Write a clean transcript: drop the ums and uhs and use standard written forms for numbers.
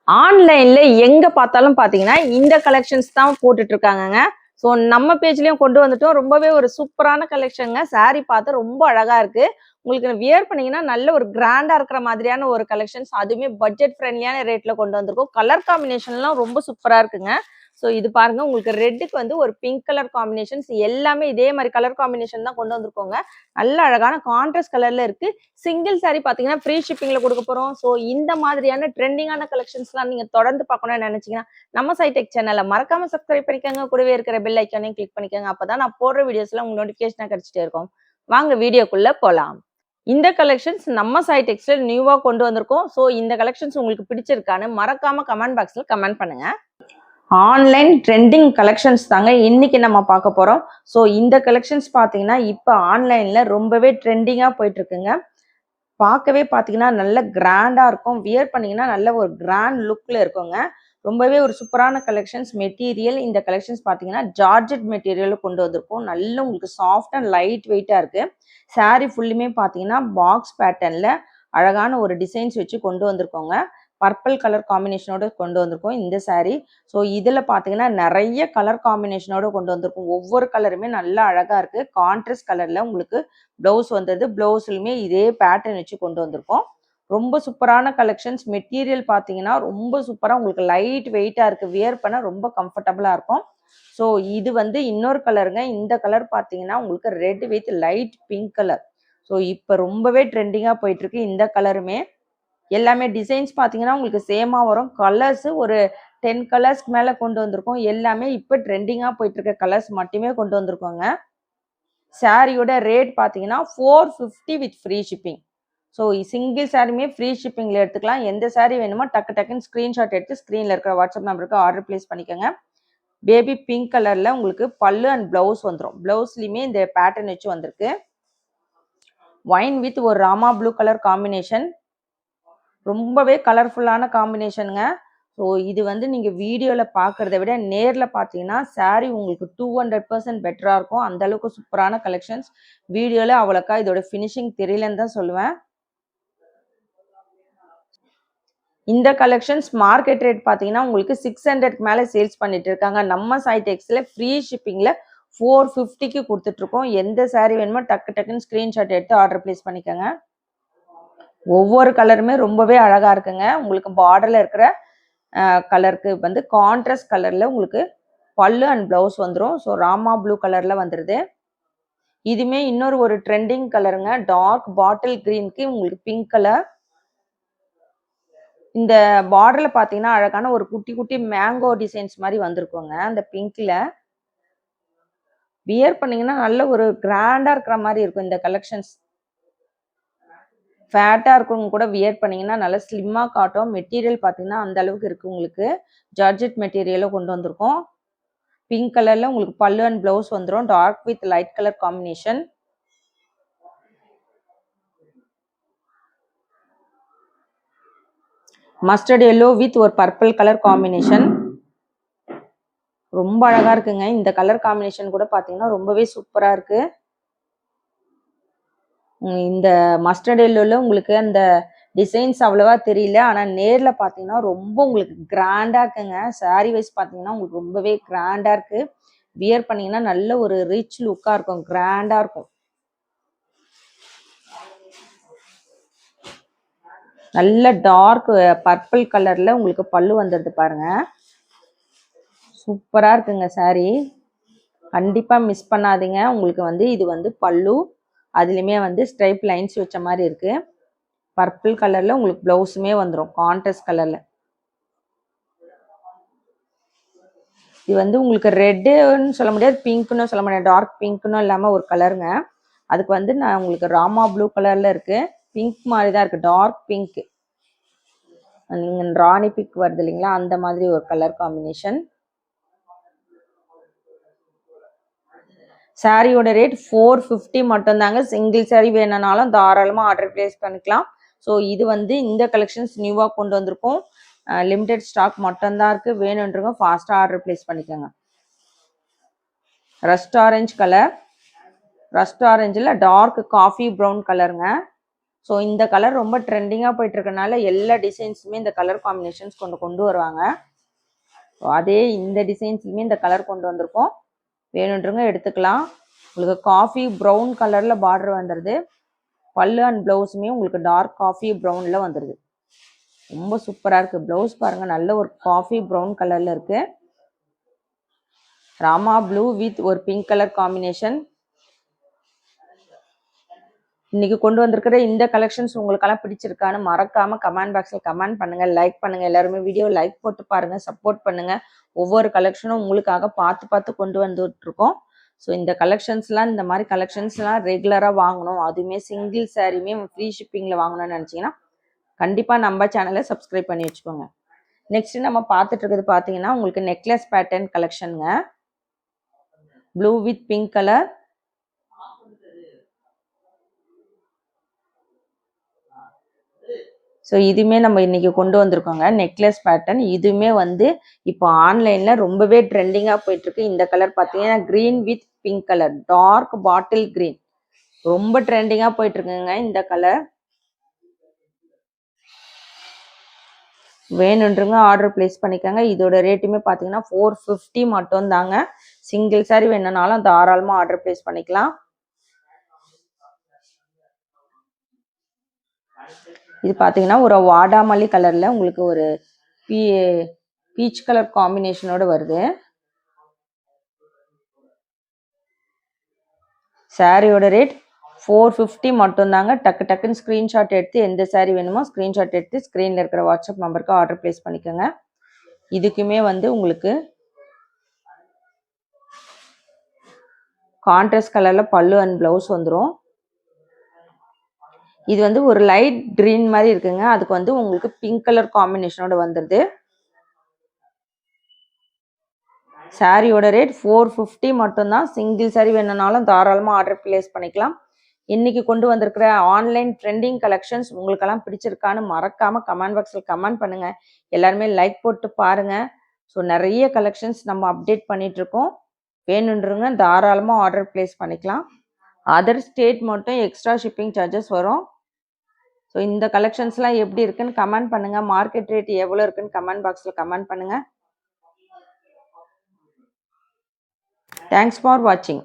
ஆன்லைன்ல எங்க பார்த்தாலும் பாத்தீங்கன்னா இந்த கலெக்ஷன்ஸ் தான் போட்டுட்டு இருக்காங்கங்க. ஸோ நம்ம பேஜ்லயும் கொண்டு வந்துட்டோம். ரொம்பவே ஒரு சூப்பரான கலெக்ஷனுங்க. சாரி பார்த்து ரொம்ப அழகா இருக்கு. உங்களுக்கு வியர் பண்ணீங்கன்னா நல்ல ஒரு கிராண்டா இருக்கிற மாதிரியான ஒரு கலெக்ஷன்ஸ். அதுவுமே பட்ஜெட் ஃப்ரெண்ட்லியான ரேட்ல கொண்டு வந்திருக்கோம். கலர் காம்பினேஷன்லாம் ரொம்ப சூப்பரா இருக்குங்க. ஸோ இது பாருங்க, உங்களுக்கு ரெட்டுக்கு வந்து ஒரு பிங்க் கலர் காம்பினேஷன்ஸ் எல்லாமே இதே மாதிரி கலர் காம்பினேஷன் தான் கொண்டு வந்திருக்கோங்க. நல்ல அழகான கான்ட்ராஸ்ட் கலர்ல இருக்கு. சிங்கிள் சாரி பாத்தீங்கன்னா ஃப்ரீ ஷிப்பிங்ல கொடுக்க போறோம். ஸோ இந்த மாதிரியான ட்ரெண்டிங்கான கலெக்ஷன்ஸ்லாம் நீங்க தொடர்ந்து பார்க்கணும்னு நினைச்சீங்கன்னா நம்ம சைடெக் சேனலை மறக்காம சப்ஸ்கிரைப் பண்ணிக்கோங்க. கூடவே இருக்கிற பெல் ஐக்கானையும் கிளிக் பண்ணிக்கோங்க. அப்பதான் நான் போடுற வீடியோஸ்ல உங்களுக்கு நோட்டிபிகேஷனா கிடைச்சிட்டே இருக்கும். வாங்க வீடியோக்குள்ள போலாம். இந்த கலெக்ஷன்ஸ் நம்ம சைடெக்ஸ்ல நியூவா கொண்டு வந்திருக்கோம். ஸோ இந்த கலெக்ஷன்ஸ் உங்களுக்கு பிடிச்சிருக்கான்னு மறக்காம கமெண்ட் பாக்ஸ்ல கமெண்ட் பண்ணுங்க. ஆன்லைன் ட்ரெண்டிங் கலெக்ஷன்ஸ் தாங்க இன்னைக்கு நம்ம பார்க்க போறோம். ஸோ இந்த கலெக்ஷன்ஸ் பார்த்தீங்கன்னா இப்போ ஆன்லைன்ல ரொம்பவே ட்ரெண்டிங்கா போயிட்டு இருக்குங்க. பார்க்கவே பார்த்தீங்கன்னா நல்ல கிராண்டா இருக்கும். வியர் பண்ணீங்கன்னா நல்ல ஒரு கிராண்ட் லுக்ல இருக்குங்க. ரொம்பவே ஒரு சூப்பரான கலெக்ஷன்ஸ். மெட்டீரியல் இந்த கலெக்ஷன்ஸ் பார்த்தீங்கன்னா ஜார்ஜெட் மெட்டீரியல் கொண்டு வந்திருக்கும். நல்ல உங்களுக்கு சாஃப்ட் அண்ட் லைட் வெயிட்டா இருக்கு. சாரி ஃபுல்லுமே பார்த்தீங்கன்னா பாக்ஸ் பேட்டர்ன்ல அழகான ஒரு டிசைன்ஸ் வச்சு கொண்டு வந்திருக்கோங்க. பர்பிள் கலர் காம்பினேஷனோட கொண்டு வந்திருக்கோம் இந்த சாரீ. ஸோ இதில் பார்த்தீங்கன்னா நிறைய கலர் காம்பினேஷனோட கொண்டு வந்திருக்கும். ஒவ்வொரு கலருமே நல்லா அழகாக இருக்குது. கான்ட்ராஸ்ட் கலரில் உங்களுக்கு ப்ளவுஸ் வந்தது. ப்ளவுஸ்லையுமே இதே பேட்டர்ன் வச்சு கொண்டு வந்திருக்கோம். ரொம்ப சூப்பரான கலெக்ஷன்ஸ். மெட்டீரியல் பார்த்தீங்கன்னா ரொம்ப சூப்பராக உங்களுக்கு லைட் வெயிட்டாக இருக்குது. வியர் பண்ண ரொம்ப கம்ஃபர்டபுளாக இருக்கும். ஸோ இது வந்து இன்னொரு கலருங்க. இந்த கலர் பார்த்தீங்கன்னா உங்களுக்கு red with light pink colour. So இப்போ ரொம்பவே ட்ரெண்டிங்காக போயிட்டுருக்கு இந்த கலருமே. எல்லாமே டிசைன்ஸ் பார்த்தீங்கன்னா உங்களுக்கு சேமாக வரும். கலர்ஸ் ஒரு 10 கலர்ஸ்க்கு மேலே கொண்டு வந்திருக்கோம். எல்லாமே இப்போ ட்ரெண்டிங்காக போயிட்டு இருக்க கலர்ஸ் மட்டுமே கொண்டு வந்திருக்கோங்க. சாரியோட ரேட் பார்த்தீங்கன்னா 450 with free shipping. So single சாரியுமே ஃப்ரீ ஷிப்பிங்கில் எடுத்துக்கலாம். எந்த சாரி வேணுமோ டக்குன்னு ஸ்க்ரீன்ஷாட் எடுத்து ஸ்க்ரீனில் இருக்கிற வாட்ஸ்அப் நம்பருக்கு ஆர்டர் பிளேஸ் பண்ணிக்கோங்க. பேபி பிங்க் கலரில் உங்களுக்கு பல்லு அண்ட் ப்ளவுஸ் வந்துடும். ப்ளவுஸ்லையுமே இந்த பேட்டர்ன் வச்சு வந்திருக்கு. ஒயின் வித் ஒரு ராமா ப்ளூ கலர் காம்பினேஷன். ரொம்பவே கலர்ஃபுல்லான காம்பினேஷனுங்க. ஸோ இது வந்து நீங்கள் வீடியோவில் பார்க்குறத விட நேரில் பார்த்தீங்கன்னா சாரீ உங்களுக்கு 200% பெட்டராக இருக்கும். அந்தளவுக்கு சூப்பரான கலெக்ஷன்ஸ். வீடியோவில் அவ்வளோக்கா இதோட ஃபினிஷிங் தெரியலன்னு தான் சொல்லுவேன். இந்த கலெக்ஷன்ஸ் மார்க்கெட் ரேட் பார்த்தீங்கன்னா உங்களுக்கு 600க்கு மேலே சேல்ஸ் பண்ணிட்டு இருக்காங்க. நம்ம சைடெக்ஸில் ஃப்ரீ ஷிப்பிங்கில் 450க்கு கொடுத்துட்ருக்கோம். எந்த சாரீ வேணுமோ டக்குன்னு ஸ்க்ரீன்ஷாட் எடுத்து ஆர்டர் பிளேஸ் பண்ணிக்கோங்க. ஒவ்வொரு கலருமே ரொம்பவே அழகா இருக்குங்க. உங்களுக்கு பார்டர்ல இருக்கிற கலருக்கு வந்து கான்ட்ராஸ்ட் கலர்ல உங்களுக்கு பல்லு அண்ட் பிளவுஸ் வந்துடும். ஸோ ராமா ப்ளூ கலர்ல வந்துடுது. இதுமே இன்னொரு ஒரு ட்ரெண்டிங் கலருங்க. டார்க் பாட்டில் கிரீனுக்கு உங்களுக்கு பிங்க் கலர். இந்த பார்டர்ல பார்த்தீங்கன்னா அழகான ஒரு குட்டி குட்டி மேங்கோ டிசைன்ஸ் மாதிரி வந்திருக்குங்க. அந்த பிங்க்ல வியர் பண்ணீங்கன்னா நல்ல ஒரு கிராண்டா இருக்கிற மாதிரி இருக்கும் இந்த கலெக்ஷன்ஸ். ஃபேட்டாக இருக்கவங்க கூட வியர் பண்ணிங்கன்னா நல்லா ஸ்லிம்மாக காட்டும். மெட்டீரியல் பார்த்தீங்கன்னா அந்த அளவுக்கு இருக்குது. உங்களுக்கு ஜார்ஜெட் மெட்டீரியலும் கொண்டு வந்திருக்கோம். பிங்க் கலரில் உங்களுக்கு பல்லு அண்ட் ப்ளவுஸ் வந்துடும். Dark with light colour combination. Mustard yellow with ஒரு பர்பிள் கலர் காம்பினேஷன். ரொம்ப அழகாக இருக்குங்க. இந்த கலர் காம்பினேஷன் கூட பார்த்தீங்கன்னா ரொம்பவே சூப்பராக இருக்குது. இந்த மஸ்டர்ட் எல்லோவில் உங்களுக்கு அந்த டிசைன்ஸ் அவ்வளவா தெரியல. ஆனால் நேரில் பார்த்தீங்கன்னா ரொம்ப உங்களுக்கு கிராண்டாக இருக்குங்க. சாரீ வைஸ் பார்த்தீங்கன்னா உங்களுக்கு ரொம்பவே கிராண்டாக இருக்குது. வியர் பண்ணிங்கன்னா நல்ல ஒரு ரிச் லுக்காக இருக்கும். கிராண்டாக இருக்கும். நல்ல டார்க் பர்பிள் கலரில் உங்களுக்கு பல்லு வந்துடுது பாருங்க. சூப்பராக இருக்குங்க சாரீ. கண்டிப்பாக மிஸ் பண்ணாதீங்க. உங்களுக்கு வந்து இது வந்து பல்லு. அதுலேயுமே வந்து ஸ்ட்ரைப் லைன்ஸ் வச்ச மாதிரி இருக்குது. பர்பிள் கலரில் உங்களுக்கு ப்ளவுஸுமே வந்துடும் கான்ட்ராஸ்ட் கலரில். இது வந்து உங்களுக்கு ரெட்டுன்னு சொல்ல முடியாது, பிங்க்னு சொல்ல முடியாது. டார்க் பிங்க்னும் இல்லாமல் ஒரு கலருங்க. அதுக்கு வந்து நான் உங்களுக்கு ராமா ப்ளூ கலரில் இருக்குது. பிங்க் மாதிரி தான் இருக்குது. Dark pink. நீங்கள் ராணி பிங்க் வருது இல்லைங்களா, அந்த மாதிரி ஒரு கலர் காம்பினேஷன். சாரியோட ரேட் 450 மட்டும்தாங்க. சிங்கிள் சாரி வேணும்னாலும் தாராளமாக ஆர்டர் பிளேஸ் பண்ணிக்கலாம். ஸோ இது வந்து இந்த கலெக்ஷன்ஸ் நியூவாக கொண்டு வந்திருக்கோம். லிமிடெட் ஸ்டாக் மட்டும்தான் இருக்குது. வேணுன்றவங்க ஃபாஸ்ட்டாக ஆர்டர் பிளேஸ் பண்ணிக்கோங்க. Rust orange colour. ரஸ்ட் ஆரஞ்சில் டார்க் காஃபி ப்ரௌன் கலருங்க. ஸோ இந்த கலர் ரொம்ப ட்ரெண்டிங்காக போயிட்டு இருக்கனால எல்லா டிசைன்ஸுமே இந்த கலர் காம்பினேஷன்ஸ் கொண்டு வருவாங்க. அதே இந்த டிசைன்ஸ்லுமே இந்த கலர் கொண்டு வந்திருக்கோம். வேணுன்றவங்க எடுத்துக்கலாம். உங்களுக்கு காஃபி ப்ரௌன் கலரில் பார்டர் வந்துடுது. பல்லு அண்ட் ப்ளவுஸுமே உங்களுக்கு டார்க் காஃபி ப்ரௌனில் வந்துடுது. ரொம்ப சூப்பராக இருக்குது. ப்ளவுஸ் பாருங்கள், நல்ல ஒரு காஃபி ப்ரௌன் கலரில் இருக்குது. ராமா ப்ளூ வித் ஒரு பிங்க் கலர் காம்பினேஷன். இன்னைக்கு கொண்டு வந்திருக்கிற இந்த கலெக்ஷன்ஸ் உங்களுக்கெல்லாம் பிடிச்சிருக்கான்னு மறக்காம கமெண்ட் பாக்ஸில் கமெண்ட் பண்ணுங்க, லைக் பண்ணுங்க. எல்லாருமே வீடியோ லைக் போட்டு பாருங்க, சப்போர்ட் பண்ணுங்க. ஒவ்வொரு கலெக்ஷனும் உங்களுக்காக பார்த்து கொண்டு வந்துட்டு இருக்கோம். ஸோ இந்த கலெக்ஷன்ஸ்லாம், இந்த மாதிரி கலெக்ஷன்ஸ்லாம் ரெகுலராக வாங்கணும், அதுவுமே சிங்கிள் சாரியுமே ஃப்ரீ ஷிப்பிங்கில் வாங்கணும்னு நினச்சிங்கன்னா கண்டிப்பாக நம்ம சேனலை சப்ஸ்கிரைப் பண்ணி வச்சுக்கோங்க. நெக்ஸ்ட் நம்ம பார்த்துட்டு இருக்கிறது பார்த்தீங்கன்னா உங்களுக்கு நெக்லஸ் பேட்டர்ன் கலெக்ஷனுங்க. Blue with pink colour. So இதுவுமே நம்ம இன்னைக்கு கொண்டு வந்திருக்கோங்க நெக்லஸ் பேட்டர்ன். இதுவுமே வந்து இப்போ ஆன்லைனில் ரொம்பவே ட்ரெண்டிங்காக போயிட்டுருக்கு. இந்த கலர் பார்த்தீங்கன்னா green with pink colour, dark bottle green, ரொம்ப ட்ரெண்டிங்காக போயிட்டுருக்குங்க இந்த கலர். வேணுன்றவங்க ஆர்டர் பிளேஸ் பண்ணிக்கோங்க. இதோட ரேட்டுமே பார்த்தீங்கன்னா 450 மட்டும் தாங்க. சிங்கிள் சாரி வேணும்னாலும் தாராளமாக ஆர்டர் பிளேஸ் பண்ணிக்கலாம். இது பார்த்தீங்கன்னா ஒரு வாடாமல்லி கலரில் உங்களுக்கு ஒரு பீச் கலர் காம்பினேஷனோட வருது. சாரியோட ரேட் 450 மட்டும்தாங்க. டக்குன்னு ஸ்க்ரீன்ஷாட் எடுத்து எந்த சாரி வேணுமோ ஸ்க்ரீன்ஷாட் எடுத்து ஸ்க்ரீனில் இருக்கிற வாட்ஸ்அப் நம்பருக்கு ஆர்டர் பிளேஸ் பண்ணிக்கோங்க. இதுக்குமே வந்து உங்களுக்கு கான்ட்ராஸ்ட் கலரில் பல்லு அண்ட் ப்ளவுஸ் வந்துடும். இது வந்து ஒரு லைட் கிரீன் மாதிரி இருக்குங்க. அதுக்கு வந்து உங்களுக்கு பிங்க் கலர் காம்பினேஷனோட வந்துடுது. சாரியோட ரேட் 450 மட்டும்தான். சிங்கிள் சாரி வேணும்னாலும் தாராளமாக ஆர்டர் பிளேஸ் பண்ணிக்கலாம். இன்னைக்கு கொண்டு வந்திருக்கிற ஆன்லைன் ட்ரெண்டிங் கலெக்ஷன்ஸ் உங்களுக்கெல்லாம் பிடிச்சிருக்கான்னு மறக்காம கமெண்ட் பாக்ஸில் கமெண்ட் பண்ணுங்க. எல்லாருமே லைக் போட்டு பாருங்க. ஸோ நிறைய கலெக்ஷன்ஸ் நம்ம அப்டேட் பண்ணிட்டு இருக்கோம். வேணுன்றவங்க தாராளமாக ஆர்டர் பிளேஸ் பண்ணிக்கலாம். அதர் ஸ்டேட் மட்டும் எக்ஸ்ட்ரா ஷிப்பிங் சார்ஜஸ் வரும். ஸோ இந்த கலெக்ஷன்ஸ்லாம் எப்படி இருக்குன்னு கமெண்ட் பண்ணுங்க. மார்க்கெட் ரேட் எவ்வளோ இருக்குன்னு கமெண்ட் பாக்ஸில் கமெண்ட் பண்ணுங்க. தேங்க்ஸ் ஃபார் வாட்சிங்.